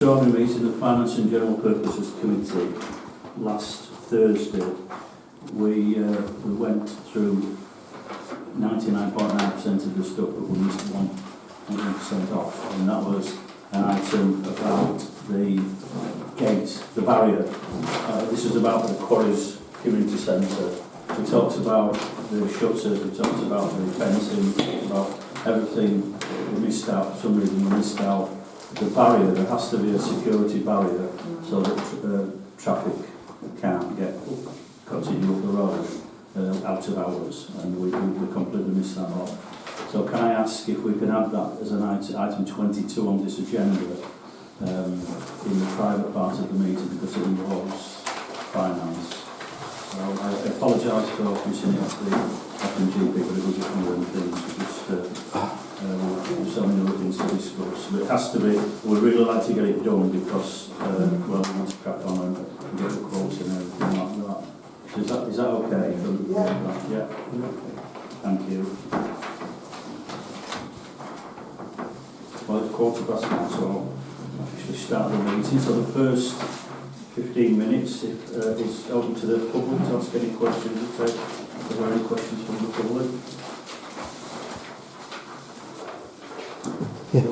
Extraordinary meeting of Finance and General Purposes Committee last Thursday. We went through 99.9% of the stuff, but we missed 100% off, and that was an item about the gate, the barrier. This is about the Quarries Community Centre. We talked about the shutters, we talked about the fencing, about everything we missed out. For some reason we missed out the barrier. There has to be a security barrier so that traffic can't continue up the road out of hours, and we completely missed that off. So can I ask if we can add that as an item 22 on this agenda in the private part of the meeting, because it involves finance. So I apologise for missing it off the F&G bit, but it was just one of them things. There's so many other things to discuss, but it has to be. We'd really like to get it done because well, we want to crack on and get the quotes and everything like that. Is that okay? Yeah. Thank you. Well, it's 15:15 now, so I'll actually start the meeting. So the first 15 minutes is open to the public to ask any questions. Are there any questions from the public? Yeah.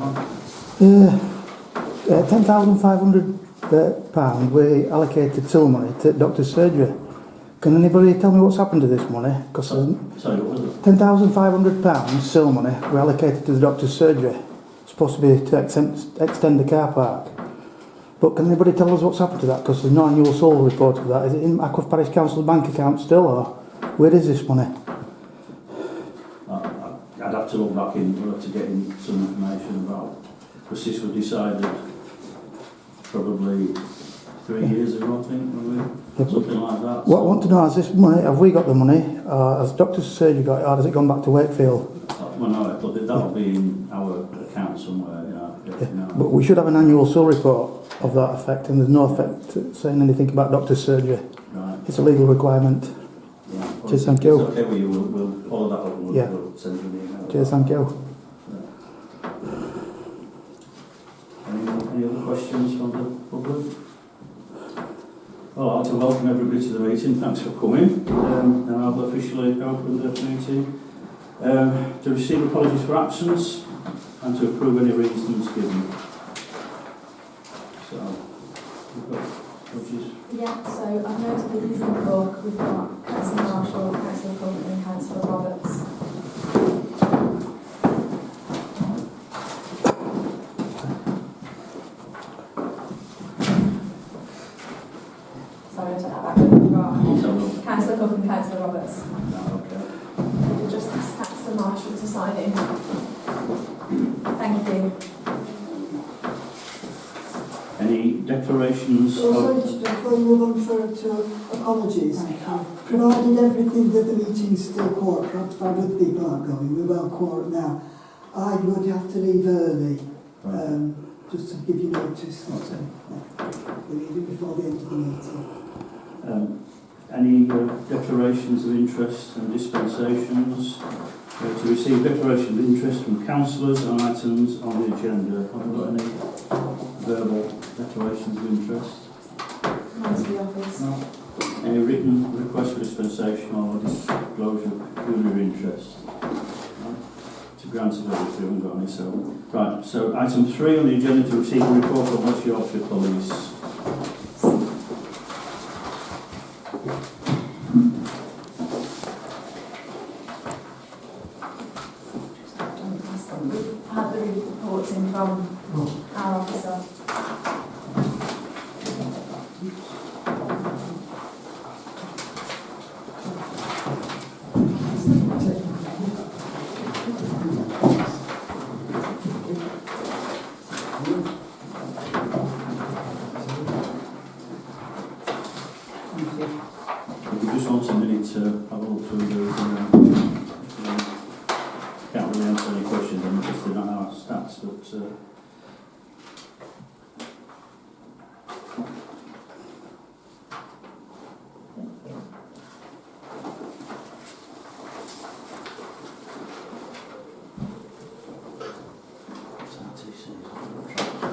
£10,500 we allocated till money to doctor's surgery. Can anybody tell me what's happened to this money? Because sorry, what was it? £10,500 still money we allocated to the doctor's surgery. It's supposed to be to extend the car park. But can anybody tell us what's happened to that? Because there's no annual sole report of that. Is it in Ackworth Parish Council's bank account still, or where is this money? I'd have to look back in, we'll have to get in some information about, because this was decided probably 3 years ago, I think, something like that. What I want to know is this money, have we got the money, has doctor's surgery got it, or has it gone back to Wakefield? Well, no, but that'll be in our account somewhere, But we should have an annual sole report of that effect, and there's no effect saying anything about doctor's surgery. Right. It's a legal requirement. Yeah. Well, Cheers, thank you. It's okay with you, we'll follow that up and we'll send you an email. Cheers, thank you. Any other questions from the public? Well, I'd like to welcome everybody to the meeting. Thanks for coming. And I'll officially open the meeting. To receive apologies for absence and to approve any reasons given. So, we've got apologies. Yeah, so I've noted that these in the book. We've got Councillor Marshall, Councillor Cullen and Councillor Roberts. Sorry, I took that back. Right. Councillor Cullen and Councillor Roberts. No, okay. We'll just ask Councillor Marshall to sign in. Thank you. Any declarations? Also, before you move on to apologies, provided everything that the meeting is still quorum, perhaps five other people aren't going, we're well quorum now, I would have to leave early, just to give you notice that we're leaving before the end of the meeting. Any declarations of interest and dispensations? To receive declarations of interest from councillors on items on the agenda. Have we got any verbal declarations of interest? Hands to the office. No. Any written request for dispensation or disclosure of pecuniary interest? No. To grant of everything, we haven't got any, so. Right, so item 3 on the agenda, to receive a report from West Yorkshire Police. We've had the reports in from our officer. We just want a minute to have a look through those. Can't really answer any questions, I'm interested in our stats, but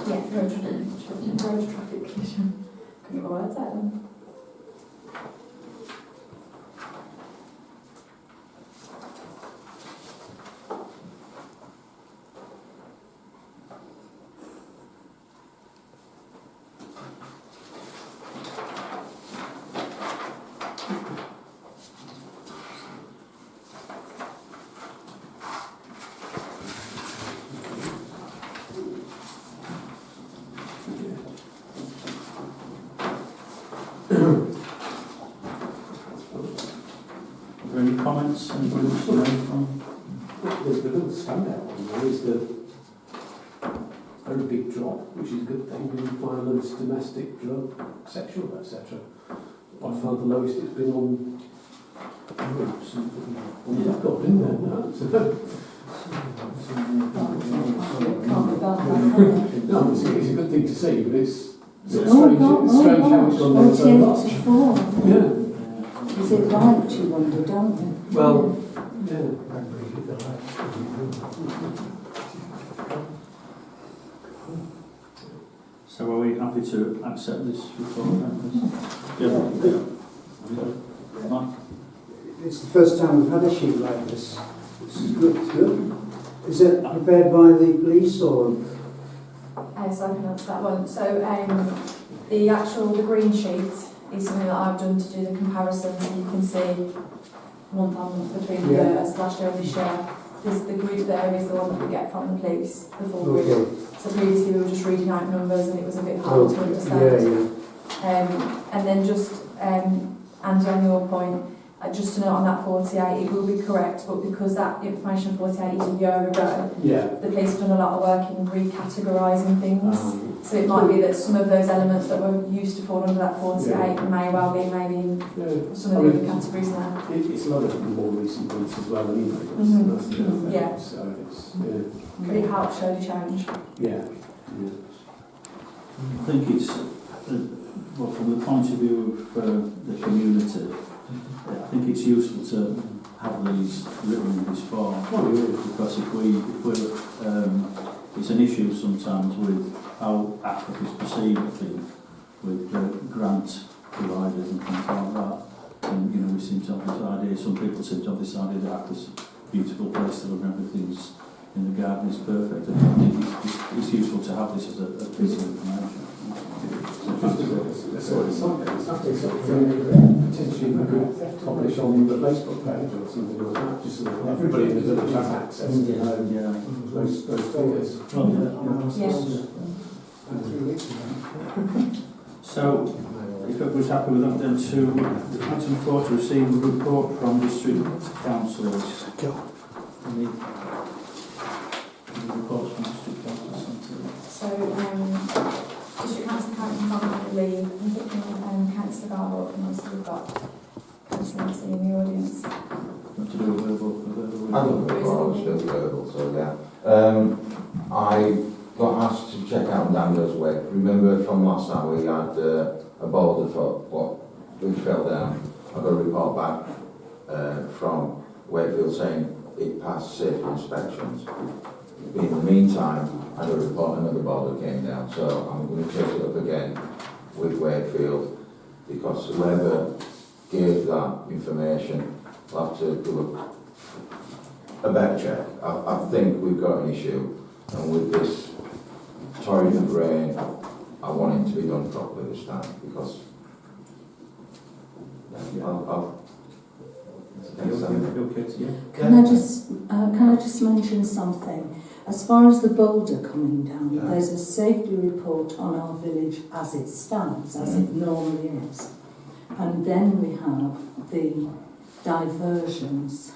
Yeah, road traffic. road traffic collision. Couldn't get my words out then. Are there any comments anybody wants to make from? The big standout one there is the very big drop, which is a good thing in violence, domestic, drug, sexual, etc. By far the lowest it's been on groups. We've got in there now. Can't be bad. No, it's a good thing to see, but it's strange, Oh, it's strange how it's gone down so much. 48 to 4. Yeah. Is it right, you wonder, don't you? Well, yeah. So are we happy to accept this report then? Yeah. Mike? It's the first time we've had a sheet like this. It's good. It's good. Is it prepared by the police or? So I can answer that one. So the green sheet is something that I've done to do the comparisons, and you can see month on month between the years, last year and this year. The group there is the one that we get from the police, the full group. Okay. So previously we were just reading out numbers and it was a bit hard to understand. And then just, Andy, on your point, just to note on that 48, it will be correct, but because that information 48 is a year ago, the police have done a lot of work in recategorising things. So it might be that some of those elements that were used to fall under that 48 may well be maybe in some of the other categories now. It's a lot of the more recent ones as well, anyway. That's the other thing. Yeah. So it's, But it helps show the change. yeah. I think it's, well, from the point of view of the community, I think it's useful to have these written in this form, because if we're, it's an issue sometimes with how Ackworth is perceived, I think, with grant providers and things like that. And we seem to have this idea, some people seem to have this idea that Ackworth's a beautiful place to live and everything's in the garden is perfect. And I think it's useful to have this as a piece of information. Potentially we could publish on the Facebook page or something like that, just so that everybody in the village has access to those figures. So, if everybody's happy with that, then to item 4, to receive a report from district councils. Any reports from district councils? So, District Council currently on annual leave, I'm thinking Councillor Garbutt, and also we've got Councillor Massey in the audience. Want to do a verbal? I don't know, it's still verbal, so yeah. I got asked to check out Dando's way. Remember from last time we had a boulder for which fell down. I got a report back from Wakefield saying it passed safety inspections. In the meantime, I got a report another boulder came down, so I'm going to take it up again with Wakefield, because whoever gave that information will have to do a better check. I think we've got an issue, and with this torrent of rain, I want it to be done properly this time, because Can I just mention something? As far as the boulder coming down, there's a safety report on our village as it stands, as it normally is. And then we have the diversions,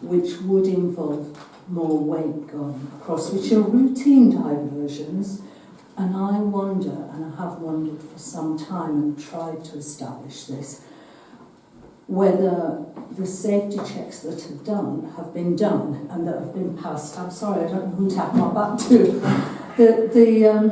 which would involve more weight going across, which are routine diversions. And I wonder, and I have wondered for some time and tried to establish this, whether the safety checks that have been done and that have been passed. I'm sorry, I don't know who to have my back to. The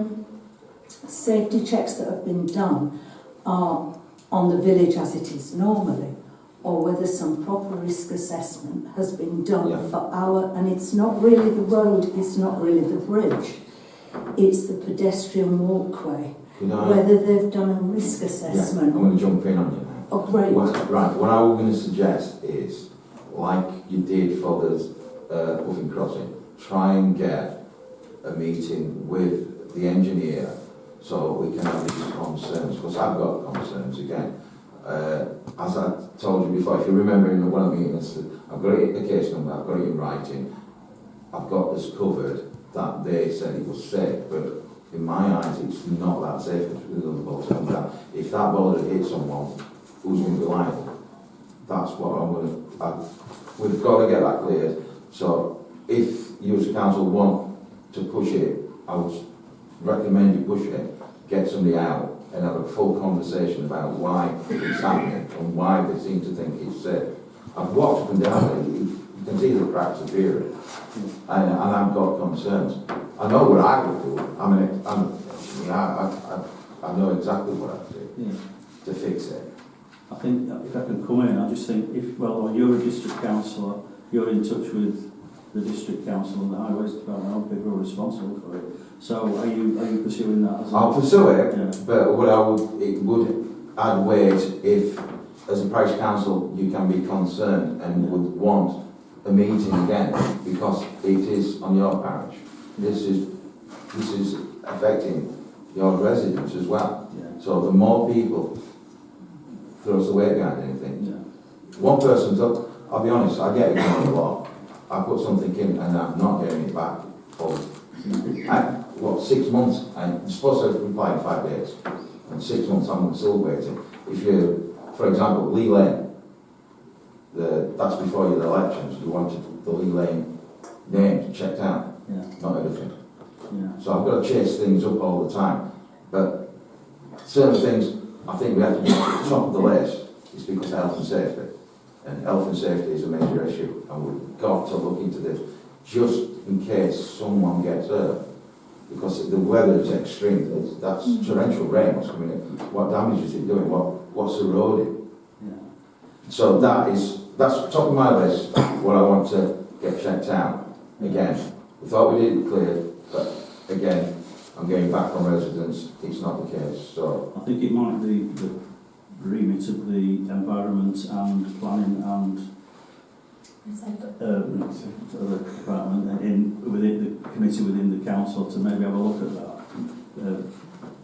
safety checks that have been done are on the village as it is normally, or whether some proper risk assessment has been done for and it's not really the road, it's not really the bridge, it's the pedestrian walkway. Could I? whether they've done a risk Yeah, assessment. I'm going to jump in on you now. Oh, great. Right, what I was going to suggest is, like you did for the Puffin Crossing, try and get a meeting with the engineer so we can have these concerns, because I've got concerns again. As I told you before, if you remember in one of the meetings, I've got it, the case number, I've got it in writing, I've got this covered that they said it was safe, but in my eyes it's not that safe with the boulder. If that boulder hit someone, who's going to be liable? That's what I'm going to... We've got to get that cleared. So if you as a council want to push it, I would recommend you push it, get somebody out and have a full conversation about why it's happening and why they seem to think it's safe. I've walked up and down there, you can see the cracks appearing, and I've got concerns. I know what I would do. I know exactly what I'd do to fix it. I think if I can come in, I just think you're a district councillor, you're in touch with the district council and the highways department, people are responsible for it. So are you pursuing that as I'll pursue it, yeah. but I'd wait if, as a parish council, you can be concerned and would want a meeting again, because it is on your parish. This is affecting your residents as well. Yeah. So the more people throws the weight behind anything. Yeah. One person's up, I'll be honest, I get ignored a lot. I put something in and I'm not getting it back for 6 months, and I'm supposed to reply in 5 days. And 6 months I'm still waiting. If you, for example, Lee Lane, that's before the elections, you wanted the Lee Lane name checked out, Yeah. not everything. Yeah. So I've got to chase things up all the time. But certain things, I think we have to be at the top of the list. It's because of health and safety. And health and safety is a major issue. And we've got to look into this, just in case someone gets hurt. Because the weather is extreme. That's torrential rain what's coming in. What damage is it doing? What's eroding? Yeah. So that's top of my list, what I want to get checked out. Again, we thought we did it clear, but again, I'm getting back from residents, it's not the case. So I think it might be the remit of the environment and planning and the department within the committee within the council to maybe have a look at that,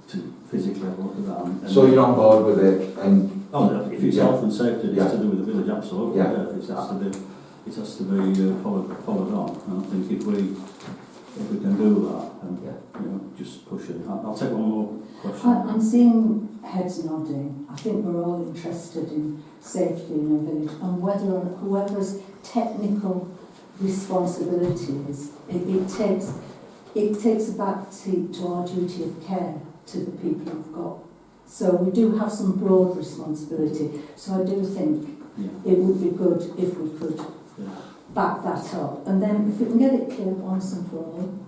to physically have a look at that. And so you're on board with it, and if it's health and safety, it's to do with the village, absolutely. Yeah. It has to be followed on. And I think if we can do that, and just push it. I'll take one more question. I'm seeing heads nodding. I think we're all interested in safety in a village, and whether whoever's technical responsibility is, it takes a back seat to our duty of care to the people who've got. So we do have some broad responsibility. So I do think it would be good if we could back that up, and then if we can get it cleared once and for all.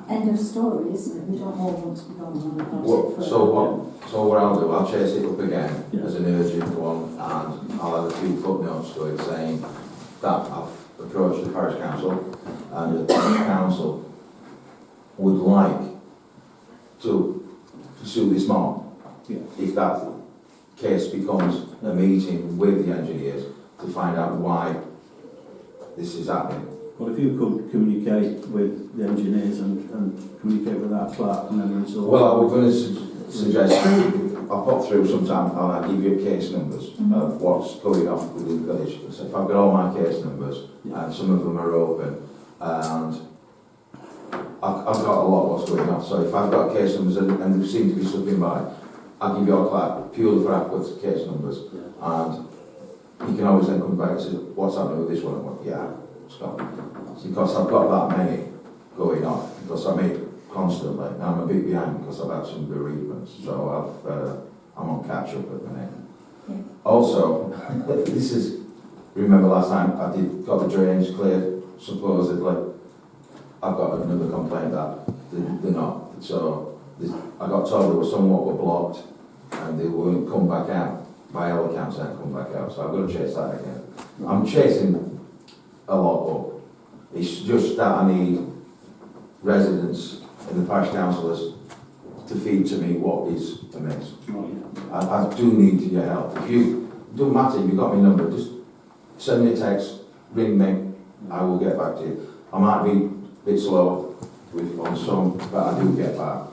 End of story, isn't it? We don't all want to be going on about it. So what I'll do, I'll chase it up again Yeah. as an urgent one, and I'll have a few footnotes to it saying that I've approached the parish council, and the parish council would like to pursue this more. Yeah. If that case becomes a meeting with the engineers to find out why this is happening. Well, if you could communicate with the engineers and communicate with our clerk and then resolve. Well, I was going to suggest I'll pop through sometime and I'll give you case numbers of what's going on within the village. So if I've got all my case numbers, and some of them are open, and I've got a lot what's going on. So if I've got case numbers and they seem to be slipping by, I'll give you our clerk purely for Ackworth's case numbers, and you can always then come back and say, what's happening with this one? Scott. Because I've got that many going on, because I make constantly. Now I'm a bit behind because I've had some bereavements, so I'm on catch up at the minute. Yeah. Also, remember last time I got the drains cleared, supposedly. I've got another complaint that they're not. So I got told there was some what were blocked and they wouldn't come back out. By all accounts, they haven't come back out, so I've got to chase that again. I'm chasing a lot up. It's just that I need residents and the parish councillors to feed to me what is amiss. Oh, yeah. I do need your help. If you, don't matter if you've got my number, just send me a text, ring me, I will get back to you. I might be a bit slow on some, but I do get back.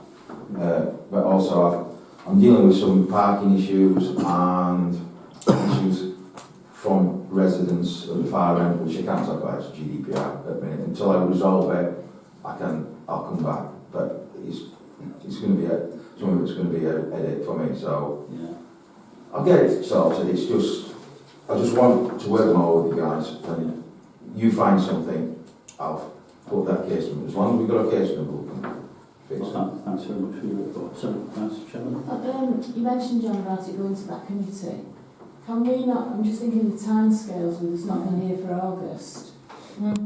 But also I'm dealing with some parking issues and issues from residents at the far end, which I can't talk about, it's GDPR at the minute. Until I resolve it, I'll come back. But it's going to be some of it's going to be a headache for me, so Yeah. I'll get it sorted. It's just, I just want to work more with you guys, and you find something, I'll put that case number. As long as we've got a case number, we can fix it. Well, thanks very much for your report. So, thanks, Chairman. You mentioned, John, about it going to that committee. Can we not, I'm just thinking of the timescales with us not being here for August.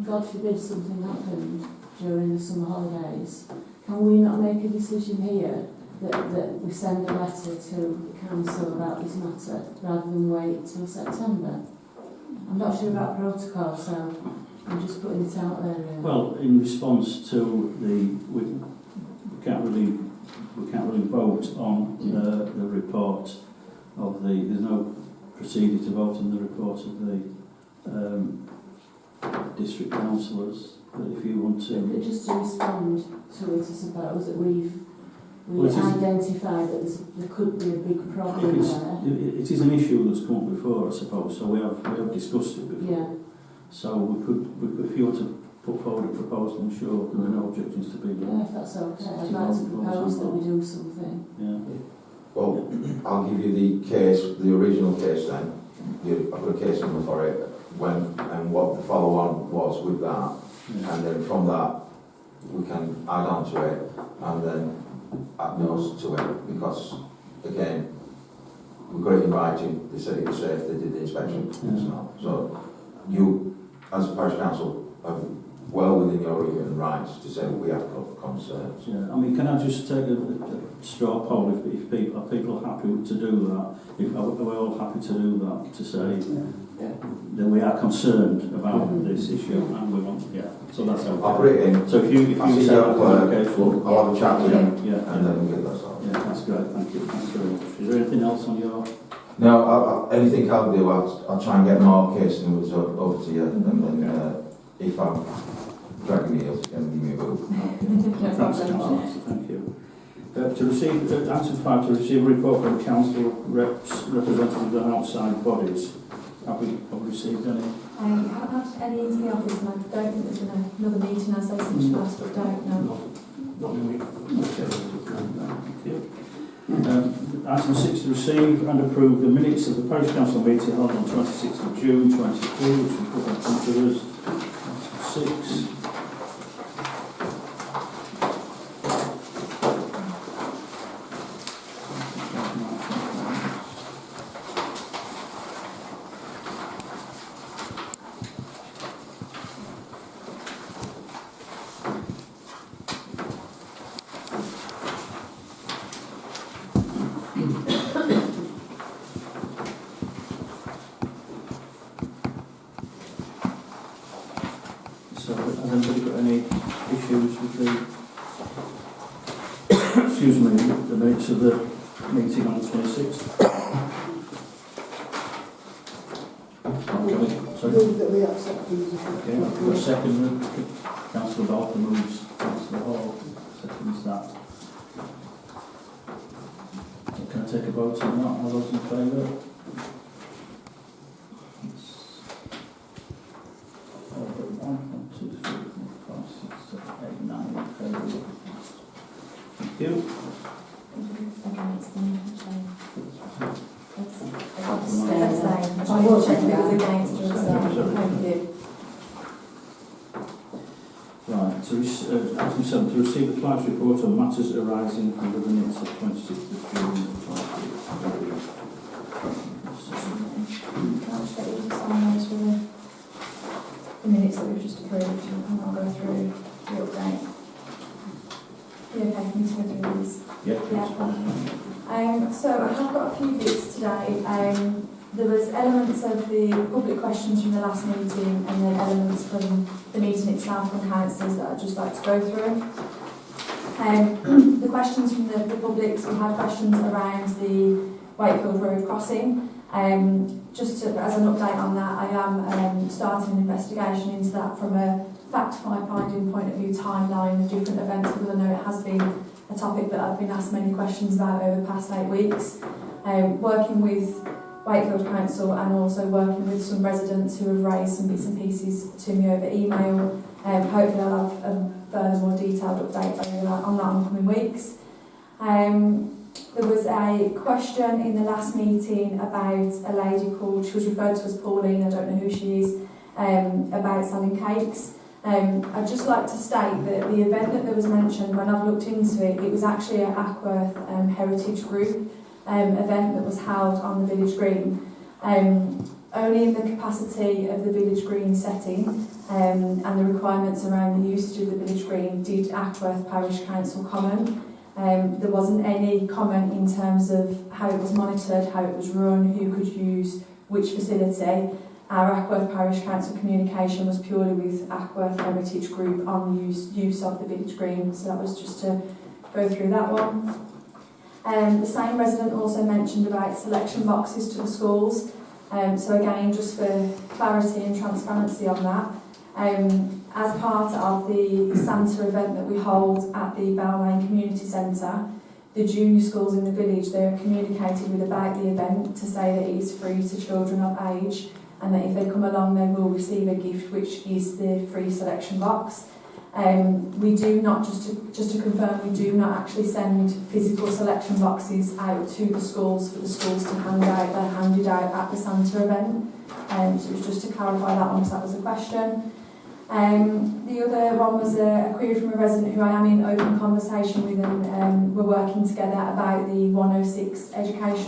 God forbid something happened during the summer holidays. Can we not make a decision here that we send a letter to the council about this matter rather than wait till September? I'm not sure about protocol, so I'm just putting it out there. Really. Well, in response to we can't really vote on the report of there's no procedure to vote on the report of the district councillors. But if you want to, Just to respond to it, I suppose that we've Well, identified that there could be a big problem there. it is an issue that's come up before, I suppose. So we have discussed it before. Yeah. So we could, if you want to put forward a proposal, I'm sure there are no objections to be made. Yeah, if that's okay. I'd like to propose that we do something. Yeah. Well, I'll give you the case, the original case then. I've got a case number for it, and what the follow-on was with that. Yeah. And then from that, we can add on to it, and then add notes to it, because, again, we got it in writing, they said it was safe, they did the inspection, it's not. So, you, as a parish council, are well within your human rights to say we have got concerns. Yeah, I mean, can I just take a straw poll if people are happy to do that? Are we all happy to do that, to say that we are concerned about this issue and we want, so that's okay. I'll put it in. So if you I'll see say your clerk, okay, I'll have a chat with him, yeah, and then we'll get that sorted. yeah, that's great, thank you, thanks very much. Is there anything else on your? No, anything I'll do, I'll try and get more case numbers over to you, and then if I'm dragging you, you can give me a boo. Thanks, thank you. To receive, item 5, to receive a report from council reps representatives of outside bodies. Have we received any? I haven't had any into the office, and I don't think there's been another meeting as they since last, but don't know. Not really. Okay, thank you. Item 6, to receive and approve the minutes of the Parish Council meeting held on 26th of June 22, which we put on to us. Item 6. So, has anybody got any issues with the, excuse me, the minutes of the meeting on the 26th? Sorry? Move that we accept these. Okay, we've got a second. Councillor Balfour moves, Councillor Hall seconds that. So can I take a vote on that? All those in favour? Thank you. I will check if it was against or abstain. Thank you. Right, item 7, to receive the clerk's report on matters arising from the minutes of 26th of June 2020. I'll just get you to sign those for the minutes that we've just approved, and I'll go through the update. You okay, can you go through these? Yeah. So I have got a few bits today. There was elements of the public questions from the last meeting, and then elements from the meeting itself from councillors that I'd just like to go through. The questions from the public, so we had questions around the Wakefield Road crossing. Just as an update on that, I am starting an investigation into that from a fact-finding point of view, timeline of different events, because I know it has been a topic that I've been asked many questions about over the past 8 weeks. Working with Wakefield Council and also working with some residents who have raised some bits and pieces to me over email. Hopefully I'll have a further more detailed update on that in the coming weeks. There was a question in the last meeting about a lady called, she was referred to as Pauline, I don't know who she is, about selling cakes. I'd just like to state that the event that was mentioned, when I've looked into it, it was actually an Ackworth Heritage Group event that was held on the Village Green. Only in the capacity of the Village Green setting and the requirements around the usage of the Village Green did Ackworth Parish Council comment. There wasn't any comment in terms of how it was monitored, how it was run, who could use which facility. Our Ackworth Parish Council communication was purely with Ackworth Heritage Group on the use of the Village Green, so that was just to go through that one. The same resident also mentioned about selection boxes to the schools. So again, just for clarity and transparency on that, as part of the Santa event that we hold at the Bell Lane Community Centre, the junior schools in the village, they're communicated with about the event to say that it is free to children of age, and that if they come along they will receive a gift, which is the free selection box. We do not, just to confirm, we do not actually send physical selection boxes out to the schools for the schools to hand out. They're handed out at the Santa event. So it was just to clarify that one, because that was a question. The other one was a query from a resident who I am in open conversation with, and we're working together about the 106 education